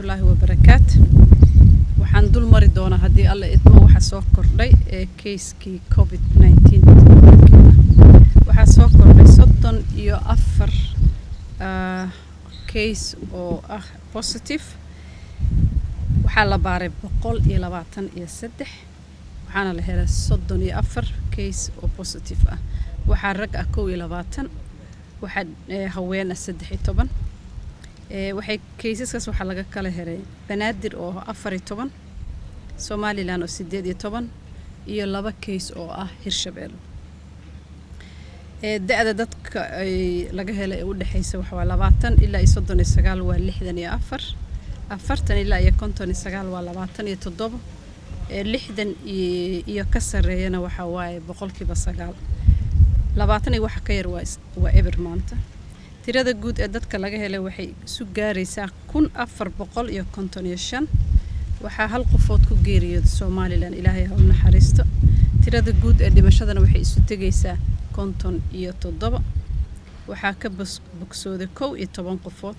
الله وبركاته. waxaan dul mari doonaa haddii alla idmo waxa soo kordhay case-kii COVID-19 waxa soo kordhay 34 case oo positive waxa la baaray 123 waxaana la helay 34 case oo positive waxa rag 22 waxa haween 13 waxay caseskaas waxa laga kala helay banaadir oo 14 Somaliland oo 18 iyo 2 case oo Hirshabelle da'da dadka ay laga helay u dhaxaysa waxa 20 ilaa 39 waa 64 40 ilaa 59 waa 27 60 iyo ka sareeyana waxa waaye 9% 20 waxa ka yar waa eber maanta tirada guud ee dadka laga helay waxay isu gaaraysaa 1455 waxa hal qofood ku geeriyooday Somaliland Ilaahay ha u naxariisto tirada guud ee dhimashadana waxay isu tagaysaa 57 waxa ka bogsooday 11 qofood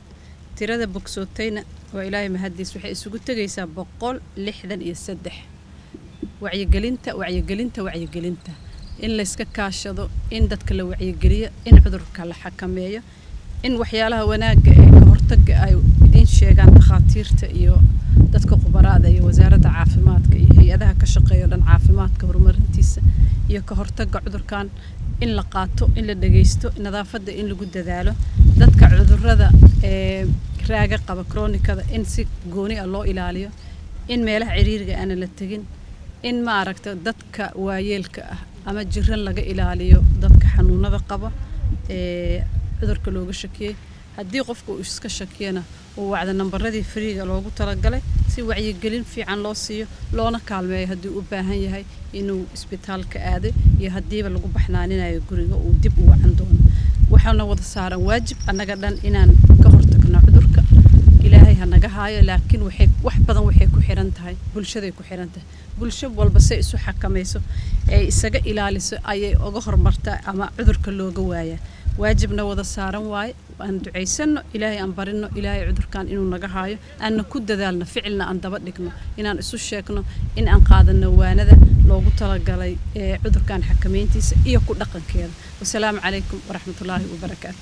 tirada bogsootayna waa Ilaahay mahadiis waxay isugu tagaysaa 163 wacyigelinta in la iska kaashado in dadka la wacyigeliyo in cudurka la xakameeyo in waxyaalaha wanaaga ee ka hortagga ay idin sheegaan dhakhaatiirta iyo dadka khubaraada iyo wasaaradda caafimaadka iyo hay'adaha ka shaqeeya dhan caafimaadka horumarintiisa iyo ka hortagga cudurkan in la qaato in la dhageysto nadaafadda in lagu dadaalo dadka cudurrada raaga qaba kroonikada in si gooni ah loo ilaaliyo in meelaha ciriiriga aan la tagin in ma aragto dadka waayeelka ama jiran laga ilaaliyo dadka xanuunada qaba cudurka looga shakiyay haddii qofku uu iska shakiyana oo wacda nambaradii freega loogu talagalay si wacyigelin fiican loo siiyo loona kaalmeeyo haddii uu baahan yahay inuu isbitaalka aado iyo hadiiba lagu baxnaaninayo guriga uu dib u wacan doono waxaana wada saaran waajib anaga dhan inaan ka hortagno cudurka Ilaahay ha naga haayo laakiin wax badan waxay ku xiran tahay bulshada ku xiran tahay bulsho walba si isu xakamayso ay isaga ilaaliso ayay uga hormartaa ama cudurka looga waaya waajibna wada saaran waay aan duceysano Ilaahay aan barino Ilaahay cudurkan inuu naga haayo aan ku dadaalno ficilna aan daba dhigno inaan isu sheegno in aan qaadano waanada loogu talagalay cudurkan xakameyntiisa iyo ku dhaqankeeda wassalaamu calaykum waraxmatullaahi wabarakaatuh